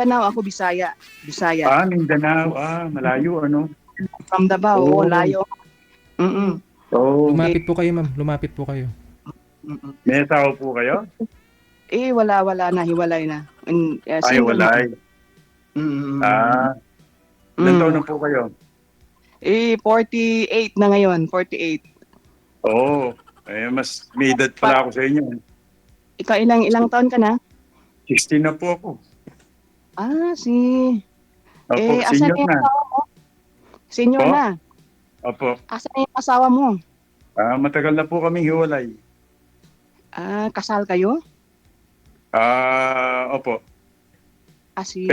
Mindanao, ako Bisaya. Bisaya. Mindanao. Malayo, ano? From Davao, oo, Oh, layo. Mm-mm. oh. Eh, Lumapit po kayo, ma'am. Lumapit po kayo. mm-mm. May asawa po kayo? Wala na, hiwalay na. Ay, Single mom. walay. Mm-mm. Ah, ilan taon Mm. na po kayo? 48 na ngayon, 48. Oo. Mas may edad pala ako sa inyo. Ikaw ilang taon ka na? 16 na po ako. Si Opo, asan senior na yung na. asawa mo? Senior Po? na. Opo. Asan na yung asawa mo? Matagal na po kaming hiwalay. Kasal kayo? Opo. Si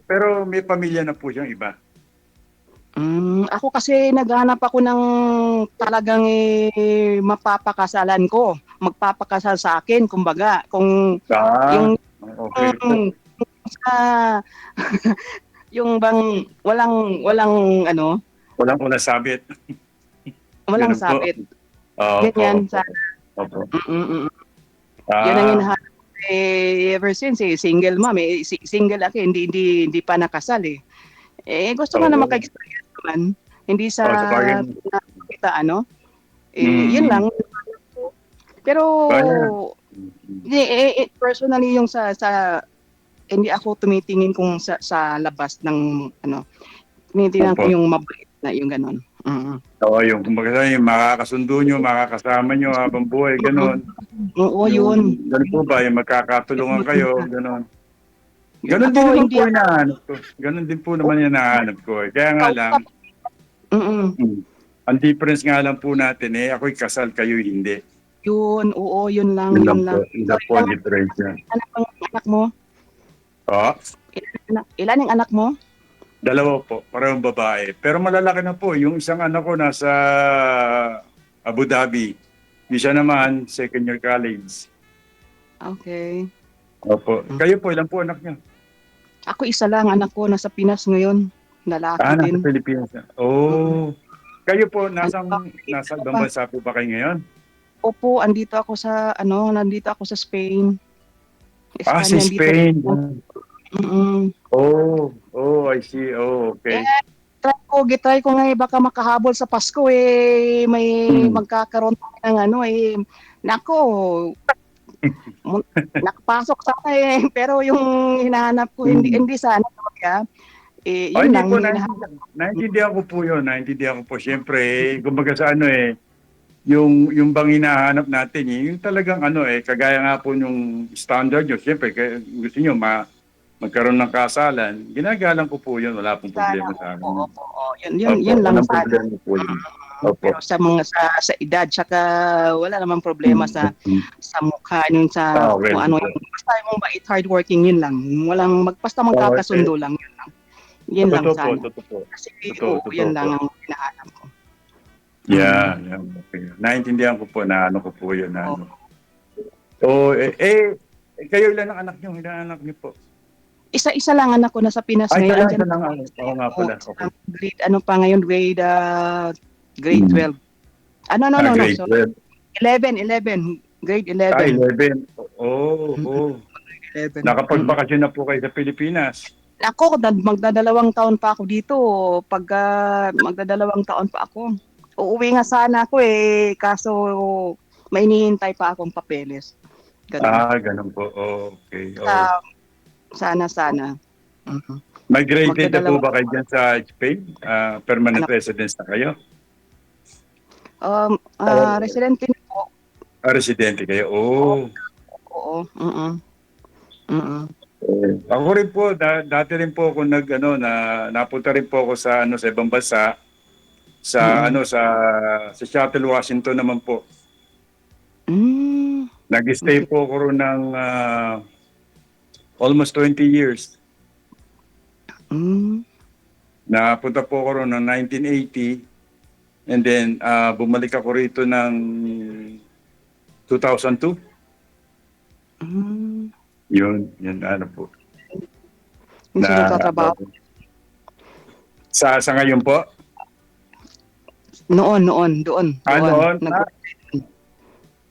Pero may pamilya na po siyang iba. Ako kasi naghanap ako ng talagang mapapakasalan ko. Magpapakasal sa akin, kumbaga. Kung Ah, yung okay po. sa yung bang walang ano, Walang sabit. walang Ganun po. sabit. Opo, Ganyan opo. sa Opo. mm. Yan ang Ah, hinahanap ever since single mom single ako hindi pa nakasal eh. Gusto nga na oo. maka-experience naman hindi sa Sa bagay. kita yun lang. Pero Kaya. personally yung sa hindi ako tumitingin kung sa labas ng tinitingnan ko Opo. yung mabait na yung ganon. Oo, yung kumbaga yung makakasundo nyo, makakasama nyo habang buhay, gano'n. Oo, Yung, yun. gano'n po ba, yung magkakatulungan kayo, gano'n. Gano'n Ako din naman hindi po yung ako nahanap ko. Gano'n din po naman yung nahanap ko. Kaya nga lang, kausap. Mm. ang difference nga lang po natin ako'y kasal, kayo hindi. Yun, oo, yun lang, Yun lang yun po, lang. yun So, lang po ang difference niya. anak mo? Oh, Ilan ang anak mo? dalawa po, parehong babae. Pero malalaki na po, yung isang anak ko nasa Abu Dhabi. Yung isa naman, second year college. Okay. Opo. Kayo po, ilan po anak niyo? Ako isa lang, anak ko nasa Pinas ngayon. Lalaki Nasa din. Pilipinas. Mm. Kayo po, Ano pa? nasa Ano ibang pa? bansa po ba kayo ngayon? Opo, nandito ako sa Spain. Sa Espanya, andito rin Spain. ako. Mm. I see. Okay. Gitry ko nga baka makahabol sa Pasko may Hmm. magkakaroon ng nako, nakapasok sana pero yung hinahanap ko hindi sana talaga. Yun Hindi lang po, yung hinahanap. naintindihan ko po yun. Naintindihan ko po. Siyempre, kumbaga sa yung bang hinahanap natin, yung talagang kagaya nga po yung standard nyo. Siyempre, gusto nyo magkaroon ng kasalan. Ginagalang ko po yun. Wala pong Sana, problema sa akin. opo. Yun lang Walang sana. problema po yun. Opo. Pero sa edad tsaka wala namang problema sa mukha yun Okay kung lang ano po. basta yung bait hardworking yun lang. Basta magkakasundo lang yun lang. Yun lang Totoo po, sana. totoo po. Kasi Totoo yun po. lang ang hinahanap ko. Yeah. Okay. Naintindihan ko po na ko po yun. Oo. Kayo ilan ang anak niyo? Ilan ang anak niyo po? Isa-isa lang anak ko nasa Pinas ngayon. Isa lang. Oo nga pala. Okay. Grade pa ngayon? Grade 12. No. Grade So, 12. 11. Grade 11. 11. 11. Nakapagbakasyon na po kayo sa Pilipinas. Ako, magdadalawang taon pa ako dito. Pagka magdadalawang taon pa ako. Uuwi nga sana ako kaso may hinihintay pa akong papeles. Ganun. Ganun po. Okay. Sana. Migrated na po Magdadalawang ba kayo dyan sa Spain? Permanent residence na kayo? residente na po. Residente kayo? Oo. Ako rin po, dati rin po ako napunta rin po ako sa ibang bansa sa Seattle, Washington naman po. Nag-stay po ako ron ng almost 20 years. Napunta po ako ron ng 1980 and then bumalik ako rito ng 2002. Yun po. Hindi siya nagtatrabaho? Sa ngayon po? Noon, doon. Noon?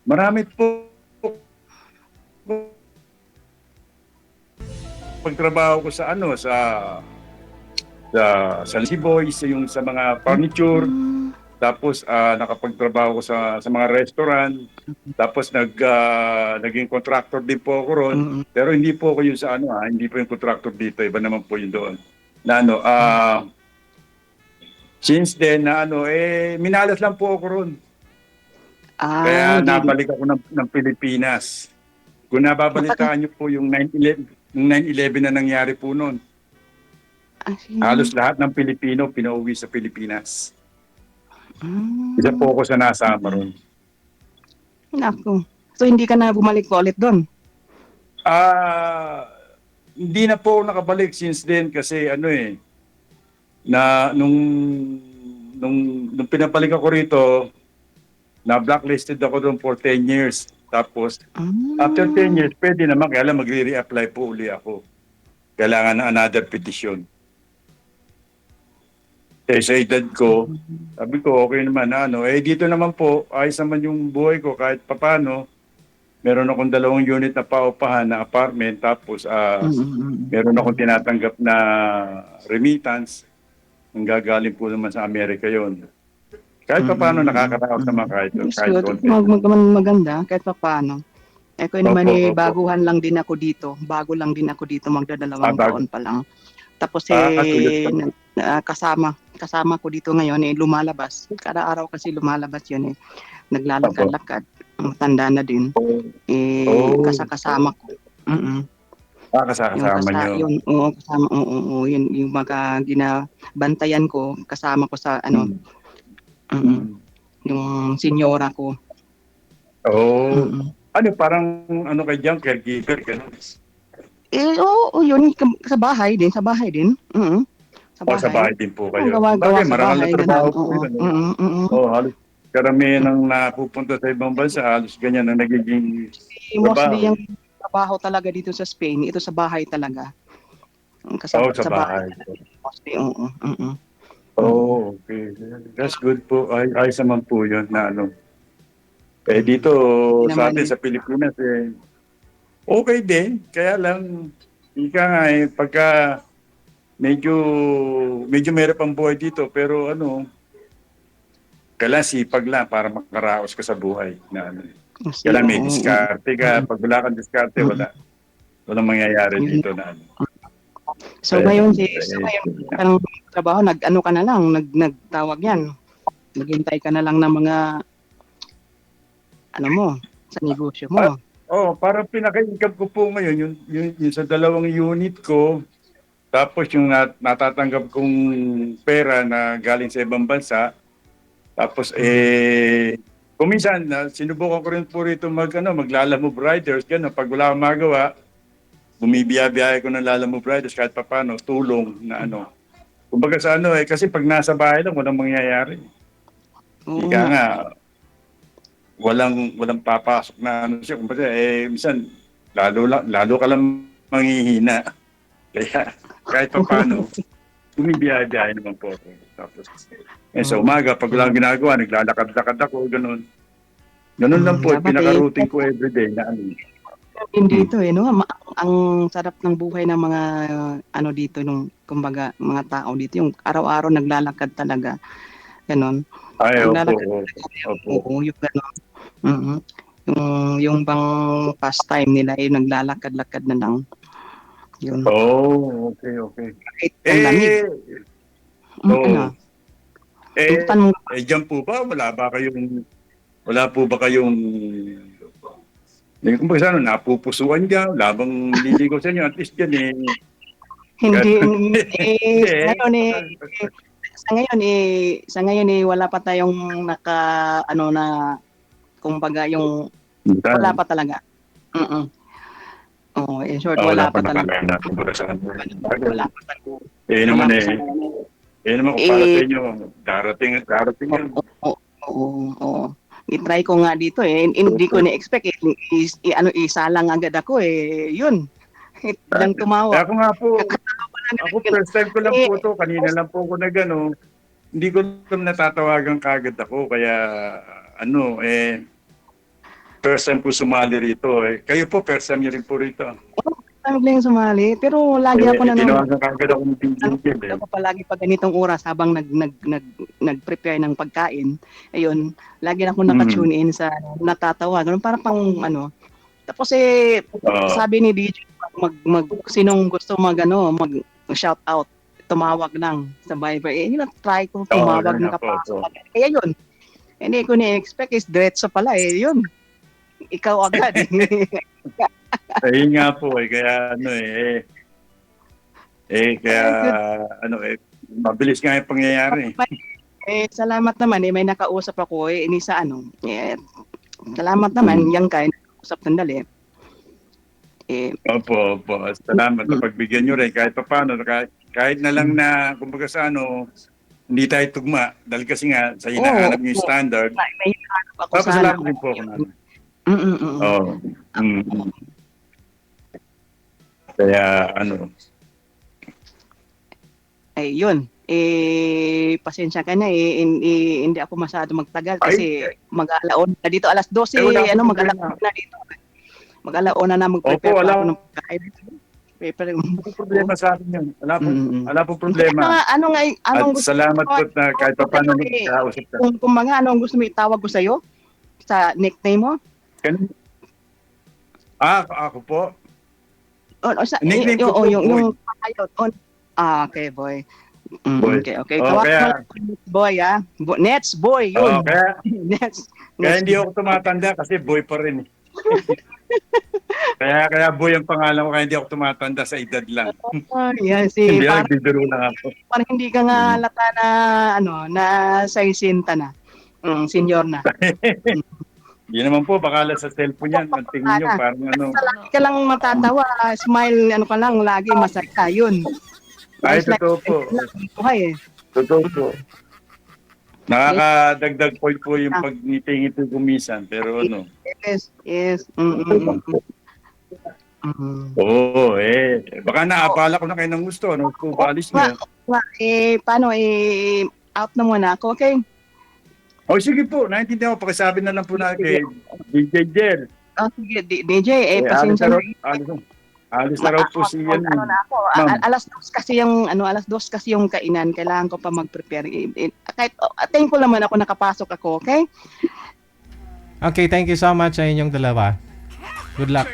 Marami po nakapagtrabaho ko sa ano sa Lazy Boys, yung sa mga furniture. Tapos nakapagtrabaho ko sa mga restaurant. Tapos naging contractor din po ako ron. Pero hindi po ako yung sa ano, hindi po yung contractor dito, iba naman po yung doon. Na ano, since then na ano, minalas lang po ako ron. Kaya Hindi. nabalik ako ng Pilipinas. Kung nababalitaan niyo po yung 9/11 na nangyari po noon. Halos lahat ng Pilipino pinauwi sa Pilipinas. Isa po ako sa nasama ron. Naku. So, hindi ka na bumalik po ulit doon? Hindi na po ako nakabalik since then kasi ano na nung pinabalik ako rito, na blacklisted ako doon for 10 years. Tapos, after 10 years, pwede naman, kaya lang magre-reapply po uli ako. Kailangan na another petition. Sa edad ko, sabi ko, okay naman na ano. Dito naman po, ayos naman yung buhay ko kahit papano. Meron akong 2 unit na paupahan na apartment. Tapos, meron akong tinatanggap na remittance. Ang gagaling po naman sa Amerika yon. Kahit paano nakakaraos naman kahit konti. Maganda, kahit pa paano. Ko naman Opo. baguhan lang din ako dito. Bago lang din ako dito, magdadalawang taon pa lang. Tapos kasama ko dito ngayon lumalabas. Kada araw kasi lumalabas yun Naglalakad-lakad. Matanda na din. Kasama ko. Kasama nyo. Kasama, yun yung mga ginabantayan ko, kasama ko sa yung senyora ko. Ano, parang ano kay Jan, caregiver, gano'n? Yun, sa bahay din. Sa bahay. Sa bahay din po kayo. Gawa Bagay, sa marangal na bahay, trabaho ganun. po yun. Halos karamihan ng napupunta sa ibang bansa, halos ganyan ang nagiging Mostly trabaho. yung trabaho talaga dito sa Spain, ito sa bahay talaga. Sa bahay. Mostly, Okay. That's good po. Ayos naman po yun na ano. Dito sa atin sa Pilipinas okay din. Kaya lang, ika nga pagka medyo meron pang buhay dito, pero ano, kailangan sipag lang para makaraos ka sa buhay. Na ano. Kailangan may diskarte ka. Pag wala kang diskarte, walang mangyayari dito na ano. So ngayon, ang trabaho, nag-ano ka na lang, nagtawag yan. Maghintay ka na lang ng mga sa negosyo mo. Parang pinaka-income ko po ngayon, yung sa 2 unit ko, tapos yung natatanggap kong pera na galing sa ibang bansa, tapos kung minsan, sinubukan ko rin po rito maglalamove riders, gano'n, pag wala akong magawa, bumibiyahe ko ng lalamove riders kahit papano, tulong na ano. Kumbaga sa kasi pag nasa bahay lang, walang mangyayari. Ika nga, walang papasok na siya. Kumbaga, minsan, lalo ka lang manghihina. Kaya, kahit papano, bumibiyahe naman po ako. Tapos, sa umaga, pag walang ginagawa, naglalakad-lakad ako, gano'n. Gano'n lang po, pinaka-routine ko everyday na ano. Hindi dito ang sarap ng buhay ng mga dito kumbaga mga tao dito yung araw-araw naglalakad talaga ganon. Opo. Yung ganon. Yung bang pastime nila naglalakad-lakad na lang yun. Okay. Ang lamig. Diyan po ba wala po ba kayong kung ba napupusuan ka, labang liligaw sa inyo, at least yan Hindi. Sa ngayon wala pa tayong na kumbaga yung wala pa talaga. In short, wala pa talaga. Wala pa talaga. Naman kung para sa inyo, darating yan. Oo. I-try ko nga dito hindi ko na-expect isa lang agad ako yun. Lang tumawa. Ako nga po, first time ko lang po to, kanina lang po ako hindi ko lang natatawagan kagad ako, kaya first time po sumali rito. Kayo po, first time niyo rin po rito. Kami lang sumali, pero lagi ako Tinawagan ka agad ako ng tingin ako palagi pag ganitong oras habang nag-prepare ng pagkain. Ayun, lagi na ako naka-tune in sa natatawa. Ganun parang pang ano. Tapos sabi ni DJ sinong gusto mag shout out, tumawag lang sa Viber. Yun ang try ko tumawag ng kapasok. Kaya yun. Hindi ko ni-expect is diretso pala yun. Ikaw agad. Ayun nga po kaya kaya mabilis nga yung pangyayari. Salamat naman may nakausap ako ini sa salamat naman yan kayo nakausap sandali. Opo. Salamat sa pagbigyan nyo rin kahit paano kahit na lang na kumbaga sa hindi tayo tugma dahil kasi nga sa hinahanap yung standard. May hinahanap ako Tapos salamat din po ako na. Kaya yun. Pasensya ka na hindi ako masyado magtagal kasi mag-alaon na dito alas 12 mag-alaon na dito. Mag-alaon na mag-prepare ako ng pagkain. Anong problema sa akin yun? Wala po problema. Anong gusto salamat po na kahit pa paano nagkausap ka. Kung anong gusto mo itawag ko sa'yo? Sa nickname mo? Ako po? Nickname ko po, yung okay, boy. Okay. Tawag mo boy, Nets, boy, yun. Kaya hindi ako tumatanda kasi boy pa rin. Kaya boy ang pangalan ko kaya hindi ako tumatanda sa edad lang. Yan Hindi lang, bibiro lang ako. Parang hindi ka nga lata na na saisinta na. Senior na. Yun naman po, bakala sa cellphone yan. Ang tingin nyo, parang Lagi ka lang matatawa, smile, ka lang, lagi masaya. Yun. Ay, totoo po. Totoo po. Nakakadagdag point po yung pag-ngiti-ngiti kumisan. Pero Yes. Oo, baka naabala ko na kayo ng gusto. Ano po, baalis niyo? Paano, out na muna ako, okay? Sige po, naintindihan ko. Pakisabi na lang po na kay DJ Jer. Sige, DJ, pasensya na. Alis na raw po si yan. Alas 2 kasi yung kainan. Kailangan ko pa mag-prepare. Kahit thankful naman ako nakapasok ako, okay? Okay, thank you so much sa inyong dalawa. Good luck.